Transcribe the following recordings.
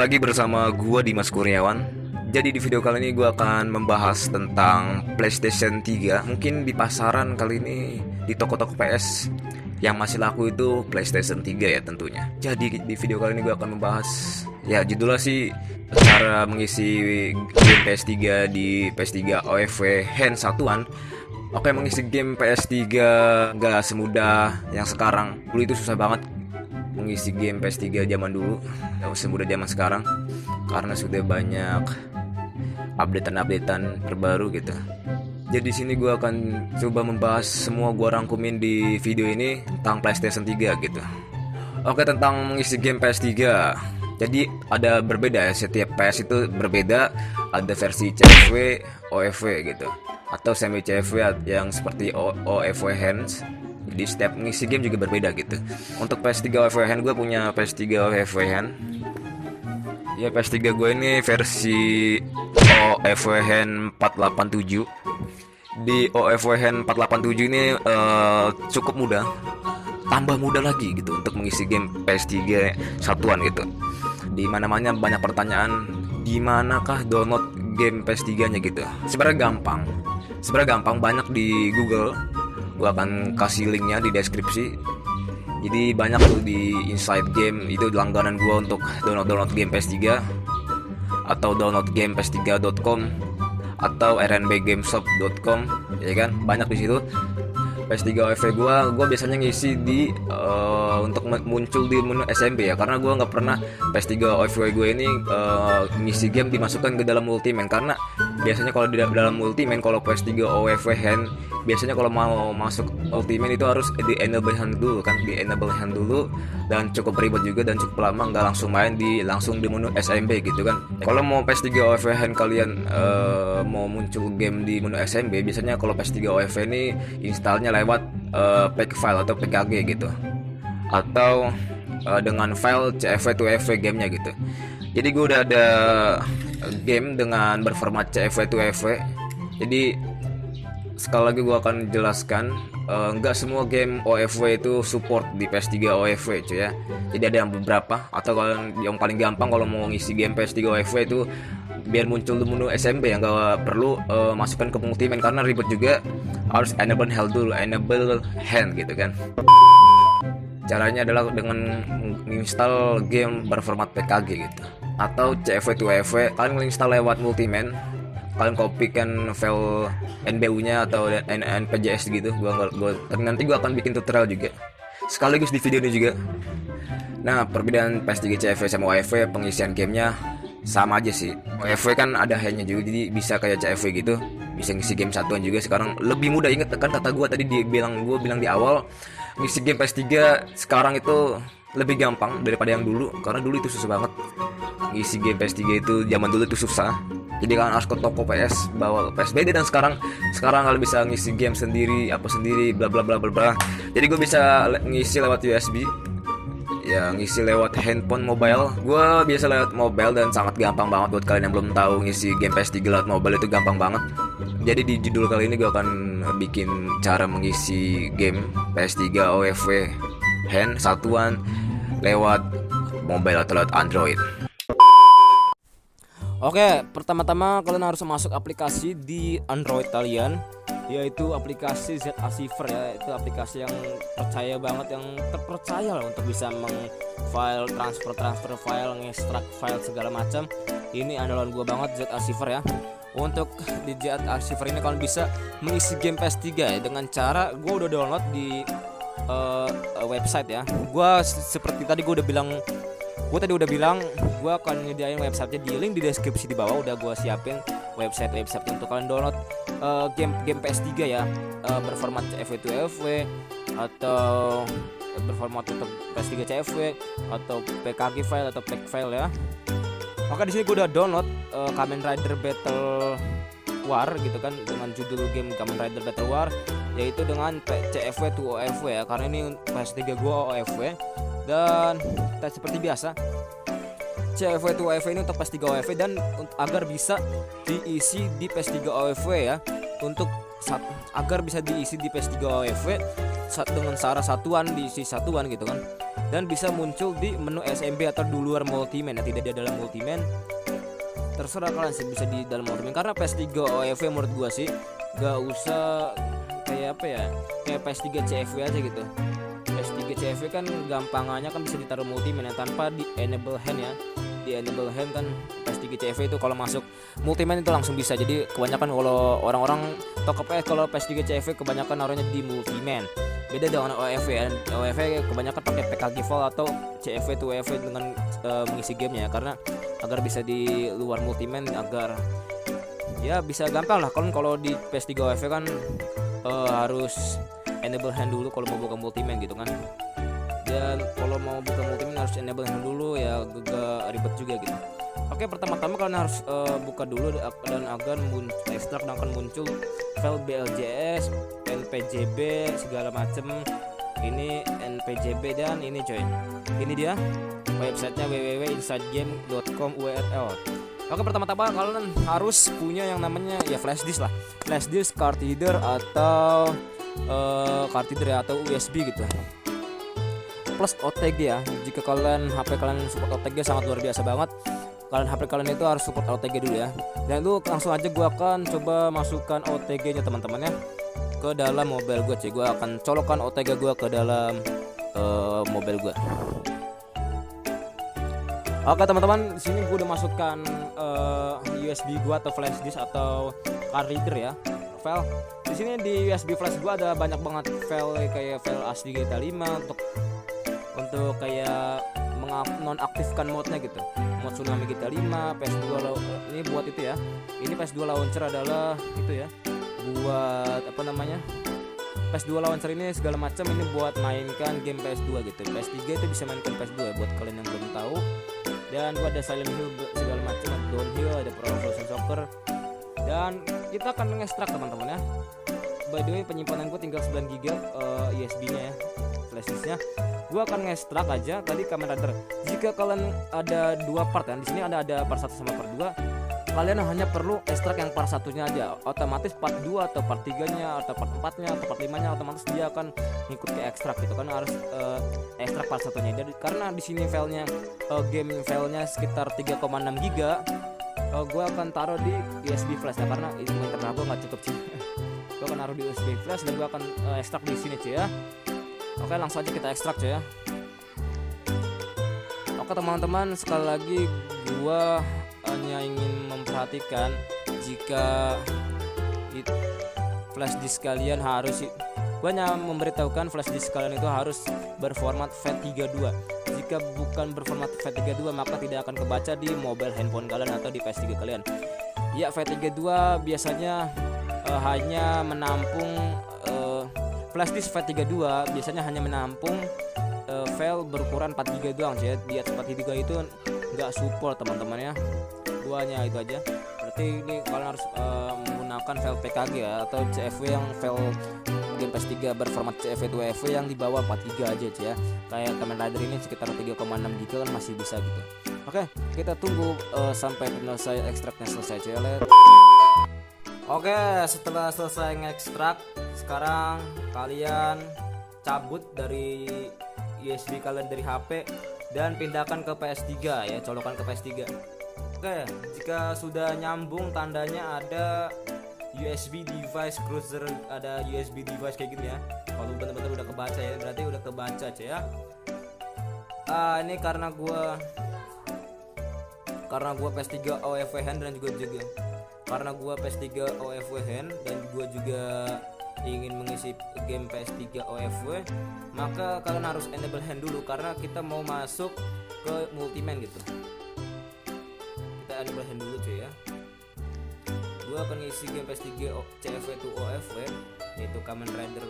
lagi bersama gua Dimas Kurniawan. Jadi di video kali ini gua akan membahas tentang PlayStation 3. Mungkin di pasaran kali ini di toko-toko PS yang masih laku itu PlayStation 3 ya tentunya. Jadi di video kali ini gua akan membahas, ya judulnya sih, cara mengisi game PS3 di PS3 OFW hand satuan. Oke, mengisi game PS3 gak semudah yang sekarang. Dulu itu susah banget mengisi game PS3 zaman dulu, gak semudah zaman sekarang karena sudah banyak updatean terbaru gitu. Jadi sini gue akan coba membahas semua, gue rangkumin di video ini tentang PlayStation 3 gitu. Oke, tentang mengisi game PS3. Jadi ada berbeda ya, setiap PS itu berbeda. Ada versi CFW, OFW gitu, atau semi CFW yang seperti OFW hands. Jadi setiap mengisi game juga berbeda gitu. Untuk PS3 OFW hand, gue punya PS3 OFW hand. Ya, PS3 gue ini versi OFW hand 487. Di OFW hand 487 ini cukup mudah, tambah mudah lagi gitu untuk mengisi game PS3 satuan gitu. Di mana-mana banyak pertanyaan, di manakah download game PS3-nya gitu. Sebenarnya gampang, banyak di Google. Gua akan kasih linknya di deskripsi. Jadi banyak tuh di Inside Game, itu langganan gua untuk download game PS3, atau download game ps3.com, atau rnbgameshop.com, ya kan, banyak di situ. PS3 OFW gua biasanya ngisi di untuk muncul di menu SMB ya, karena gua nggak pernah PS3 OFW gue ini ngisi game dimasukkan ke dalam Ultimate, karena biasanya kalau di dalam Ultimate, kalau PS3 OFW hand biasanya kalau mau masuk Ultimate itu harus di enable hand dulu dan cukup ribet juga dan cukup lama, nggak langsung main langsung di menu SMB gitu kan. Kalau mau PS3 OFW hand kalian mau muncul game di menu SMB, biasanya kalau PS3 OFW ini installnya lewat pack file atau PKG gitu, atau dengan file CFW to FW gamenya gitu. Jadi gue udah ada game dengan berformat CFW to FW. Jadi sekali lagi gue akan jelaskan, nggak semua game OFW itu support di PS3 OFW cuy ya. Jadi ada yang beberapa, atau kalau yang paling gampang kalau mau ngisi game PS3 OFW itu biar muncul di menu SMB, yang gak perlu masukkan ke Ultimate karena ribet juga, harus enable hand gitu kan. Caranya adalah dengan menginstal game berformat PKG gitu, atau CFW to FW. Kalian menginstal lewat Ultimate, kalian kopikan file NBU-nya atau NPJS gitu. Nanti gua akan bikin tutorial juga sekaligus di video ini juga. Nah, perbedaan PS3 CFW sama OFW, pengisian gamenya sama aja sih. OFW kan ada handnya juga, jadi bisa kayak CFW gitu, bisa ngisi game satuan juga. Sekarang lebih mudah. Inget kan kata gua tadi, gua bilang di awal, ngisi game PS3 sekarang itu lebih gampang daripada yang dulu, karena dulu itu susah banget ngisi game PS3 itu. Zaman dulu itu susah, jadi kalian harus ke toko PS bawa PSBD, dan sekarang kalian bisa ngisi game sendiri bla bla bla bla bla. Jadi gue bisa ngisi lewat USB ya, ngisi lewat handphone mobile. Gue biasa lewat mobile dan sangat gampang banget. Buat kalian yang belum tahu ngisi game PS3 lewat mobile itu gampang banget. Jadi di judul kali ini gue akan bikin cara mengisi game PS3 OFW hand satuan lewat mobile atau lewat Android. Oke, pertama-tama kalian harus masuk aplikasi di Android kalian, yaitu aplikasi ZA Cipher ya. Itu aplikasi yang percaya banget, yang terpercaya lah untuk bisa transfer file, ngekstrak file segala macam. Ini andalan gue banget, ZA Cipher ya. Untuk di ZA Cipher ini kalian bisa mengisi game PS3 ya, dengan cara gue udah download di website ya. Gue seperti tadi gue udah bilang gue akan nyediain websitenya di link di deskripsi di bawah. Udah gue siapin website untuk kalian download game PS3 ya, berformat CFW to FW atau berformat untuk PS3 CFW atau PKG file atau pack file ya. Maka di sini gue udah download Kamen Rider Battle War gitu kan, dengan judul game Kamen Rider Battle War, yaitu dengan CFW to OFW ya, karena ini PS3 gue OFW. Dan seperti biasa, CFW to OFW ini untuk PS3 OFW, dan agar bisa diisi di PS3 OFW ya, agar bisa diisi di PS3 OFW dengan cara satuan, diisi satuan gitu kan. dan bisa muncul di menu SMB atau di luar multiman ya, tidak di dalam multiman. Terserah kalian sih bisa di dalam multiman, karena PS3 OFW menurut gua sih gak usah kayak apa ya, kayak PS3 CFW aja gitu. PS3 CFW kan gampangannya kan bisa ditaruh multiman ya, tanpa di enable hand ya. Di enable hand kan PS3 CFW itu kalau masuk multiman itu langsung bisa. Jadi kebanyakan kalau orang-orang toko PS, kalau PS3 CFW kebanyakan naruhnya di multiman. Beda dengan OFW ya. OFW kebanyakan pakai PKG Vault atau CFW to OFW dengan mengisi gamenya ya, karena agar bisa di luar multiman, agar ya bisa gampang lah. Kalau di PS3 OFW kan harus enable hand dulu kalau mau buka multiman gitu kan. Dan kalau mau buka multiman harus enable hand dulu ya, agak ribet juga gitu. Oke, pertama-tama kalian harus buka dulu dan akan ekstrak dan akan muncul file BLJS, NPJB segala macem. Ini NPJB dan ini coy. Ini dia websitenya www.insidegame.com URL. Oke, pertama-tama kalian harus punya yang namanya ya flash disk lah. Flash disk, card reader atau card reader atau USB gitu. Plus OTG ya. Jika kalian HP kalian support OTG sangat luar biasa banget. Kalian HP kalian itu harus support OTG dulu ya. Dan itu langsung aja gua akan coba masukkan OTG-nya teman-teman ya ke dalam mobile gua cuy. Gua akan colokkan OTG gua ke dalam mobile gua. Oke teman-teman, di sini gua udah masukkan USB gua atau flash disk atau card reader ya. File di sini di USB flash gua ada banyak banget file, kayak file asli GTA 5 untuk kayak nonaktifkan modnya gitu, mod Tsunami GTA 5, PS2 ini buat itu ya. Ini PS2 launcher adalah itu ya, buat apa namanya, PS2 launcher ini segala macam ini buat mainkan game PS2 gitu. PS3 itu bisa mainkan PS2 ya, buat kalian yang belum tahu. Dan gua ada Silent Hill segala macam, ada Downhill, ada Pro Evolution Soccer. Dan kita akan mengekstrak teman-teman ya. By the way, penyimpanan gue tinggal 9 GB USB-nya ya, flash disk-nya. Gue akan ngekstrak aja tadi Kamen Rider. Jika kalian ada dua part kan, di sini ada part 1 sama part 2. Kalian hanya perlu ekstrak yang part 1-nya aja. Otomatis part 2 atau part 3-nya atau part 4-nya atau part 5-nya otomatis dia akan ngikut ke ekstrak gitu kan, harus ekstrak part 1-nya. Jadi karena di sini filenya game filenya sekitar 3,6 GB, gue akan taruh di USB flash ya, karena internet gue nggak cukup sih. Gue akan taruh di USB flash dan gue akan ekstrak di sini cuy ya. Oke, langsung aja kita ekstrak cuy ya. Oke teman-teman, sekali lagi gue hanya ingin memperhatikan jika flash disk kalian harus, gue hanya memberitahukan flash disk kalian itu harus berformat FAT32. Jika bukan berformat FAT32 maka tidak akan kebaca di mobile handphone kalian atau di PS3 kalian. Ya, FAT32 biasanya hanya menampung flash disk FAT32 biasanya hanya menampung file berukuran 4 GB doang sih. Di atas 4 GB itu nggak support teman-teman ya. Gua hanya itu aja. Berarti ini kalian harus menggunakan file PKG ya, atau CFW yang file game PS3 berformat CFW to UEFI yang di bawah 4 GB aja ya. Kayak Kamen Rider ini sekitar 3,6 GB kan masih bisa gitu. Oke, kita tunggu sampai selesai ekstraknya selesai cuy. Oke, setelah selesai ngekstrak, sekarang kalian cabut dari USB kalian dari HP dan pindahkan ke PS3 ya, colokan ke PS3. Oke, jika sudah nyambung tandanya ada USB device cruiser, ada USB device kayak gini ya. Kalau benar-benar udah kebaca ya, berarti udah kebaca aja ya. Ini karena gua PS3 OFW hand dan juga karena gua PS3 OFW hand dan gua juga ingin mengisi game PS3 OFW, maka kalian harus enable hand dulu karena kita mau masuk ke multiman gitu. Kita enable hand dulu cuy ya. Gua akan ngisi game PS3 CFW to OFW, yaitu Kamen Rider.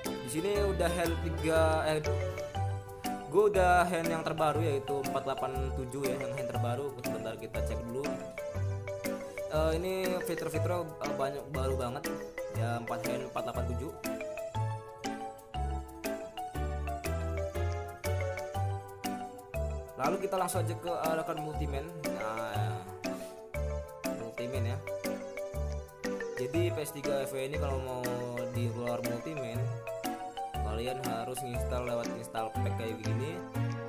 Di sini udah hand 3 gue udah hand yang terbaru yaitu 487 ya, yang hand terbaru. Sebentar kita cek dulu. Ini fitur-fitur banyak baru banget ya, 487. Lalu kita langsung aja ke arahkan multiman. Nah, multiman ya. Jadi PS3 FW ini kalau mau di luar multiman, kalian harus install lewat install pack kayak begini,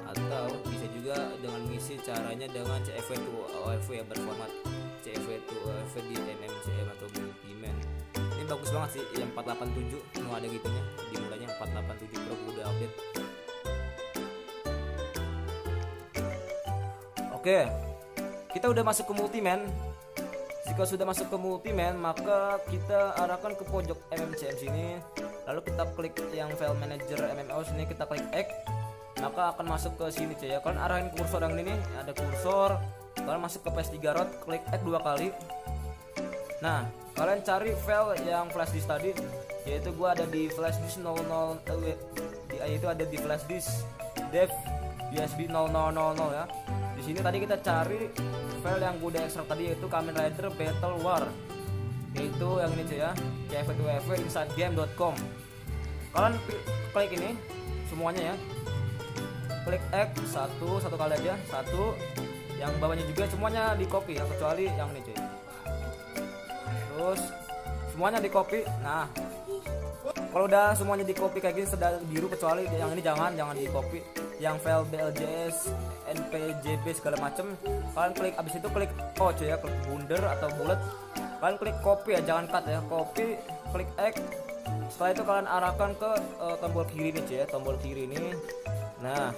atau bisa juga dengan mengisi caranya dengan CFW to OFW yang berformat CFW to OFW di MMCM atau Multiman. Ini bagus banget sih yang 487, mau ada gitunya, dimulainya 487 Pro udah update. Oke, kita udah masuk ke Multiman. Jika sudah masuk ke Multiman, maka kita arahkan ke pojok MMCM sini. Lalu kita klik yang file manager MMO sini, kita klik X, maka akan masuk ke sini cuy ya. Kalian arahin kursor yang ini, ada kursor. Kalian masuk ke PS3 ROT, klik X 2 kali. Nah, kalian cari file yang flash disk tadi, yaitu gua ada di flash disk 00 yaitu ada di flash disk dev USB 0000 ya. Di sini tadi kita cari file yang gue udah ekstrak tadi, yaitu Kamen Rider Battle War, yaitu yang ini cuy ya, cf2fw insidegame.com. Kalian klik ini semuanya ya, klik X satu kali aja, satu. Yang bawahnya juga semuanya di copy ya, kecuali yang ini cuy. Terus semuanya di copy. Nah, kalau udah semuanya di copy kayak gini sedang biru, kecuali yang ini jangan di copy. Yang file BLJS, NPJB segala macem, kalian klik, abis itu klik O cuy ya, klik bundle atau bullet. Kalian klik copy ya, jangan cut ya, copy, klik X. Setelah itu kalian arahkan ke tombol kiri ini cuy ya, tombol kiri ini. Nah,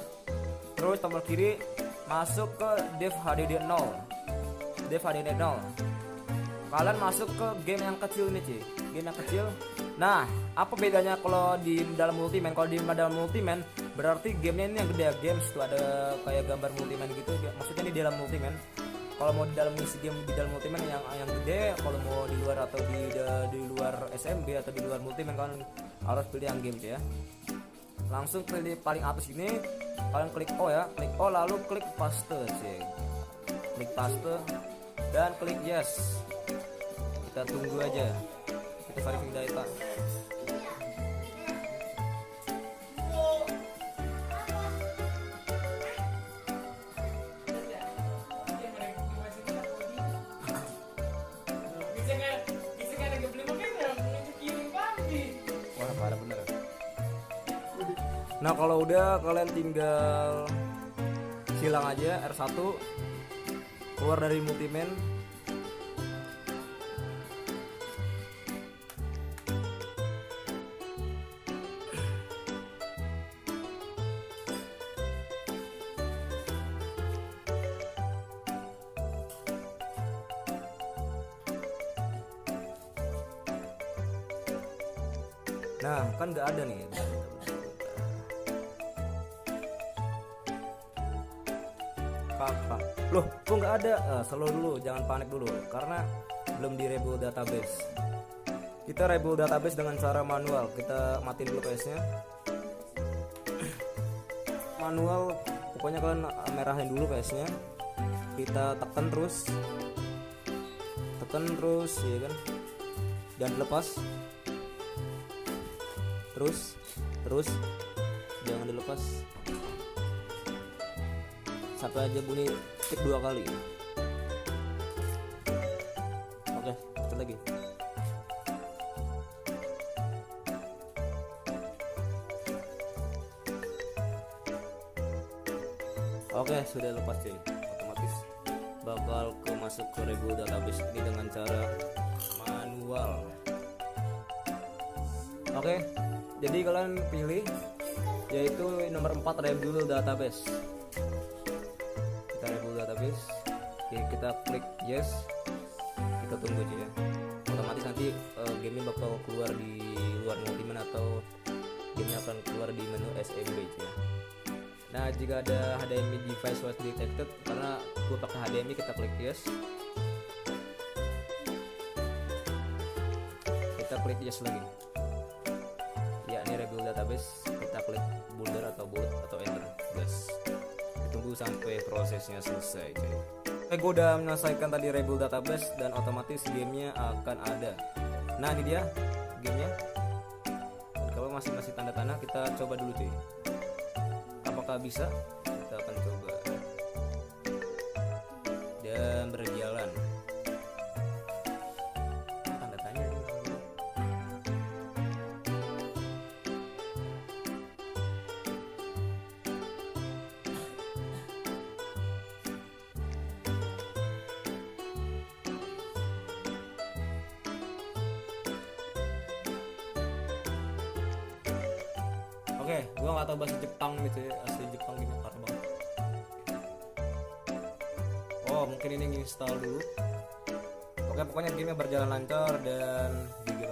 terus tombol kiri masuk ke dev HDD 0. Dev HDD 0. Kalian masuk ke game yang kecil ini cuy, game yang kecil. Nah, apa bedanya kalau di dalam Multiman? Kalau di dalam Multiman berarti gamenya ini yang gede ya, games tuh ada kayak gambar Multiman gitu, maksudnya di dalam Multiman. Kalau mau di dalam isi game di dalam Multiman yang gede, kalau mau di luar atau di luar SMB atau di luar Multiman, kalian harus pilih yang game ya. Langsung pilih paling atas ini, kalian klik O ya, klik O lalu klik paste sih. Klik paste dan klik yes. Kita tunggu aja. Kita verify data. Wah, parah bener. Nah, kalau udah kalian tinggal silang aja R1, keluar dari Multiman. Nah, kan nggak ada nih. Kakak, loh, kok nggak ada? Slow dulu, jangan panik dulu, karena belum di rebuild database. Kita rebuild database dengan cara manual. Kita matiin dulu PS-nya. Manual, pokoknya kalian merahin dulu PS-nya. Kita tekan terus, ya kan? Dan lepas. Terus jangan dilepas sampai aja bunyi tik 2 kali. Oke, start lagi. Oke, sudah lepas cuy. Otomatis bakal masuk ke rebuild database ini dengan cara manual. Oke, jadi kalian pilih yaitu nomor 4, rebuild database. Kita rebuild database. Oke, kita klik yes. Kita tunggu aja ya. Otomatis nanti game ini bakal keluar di luar Multiman atau gamenya akan keluar di menu SMB ya. Nah, jika ada HDMI device was detected, karena gue pakai HDMI, kita klik yes. Kita klik yes lagi. Ya, ini rebuild database, kita klik bundle atau bullet atau enter, gas. Tunggu sampai prosesnya selesai cuy. Gue udah menyelesaikan tadi rebuild database dan otomatis gamenya akan ada. Nah, ini dia gamenya. Kalau masih tanda-tanda, kita coba dulu cuy. Apakah bisa? Kita akan coba. Dan berjalan. Tanda tanya. Oke, gua nggak tahu bahasa Jepang gitu ya, asli Jepang gini parah banget. Oh, mungkin ini install dulu. Oke, pokoknya gamenya berjalan lancar dan juga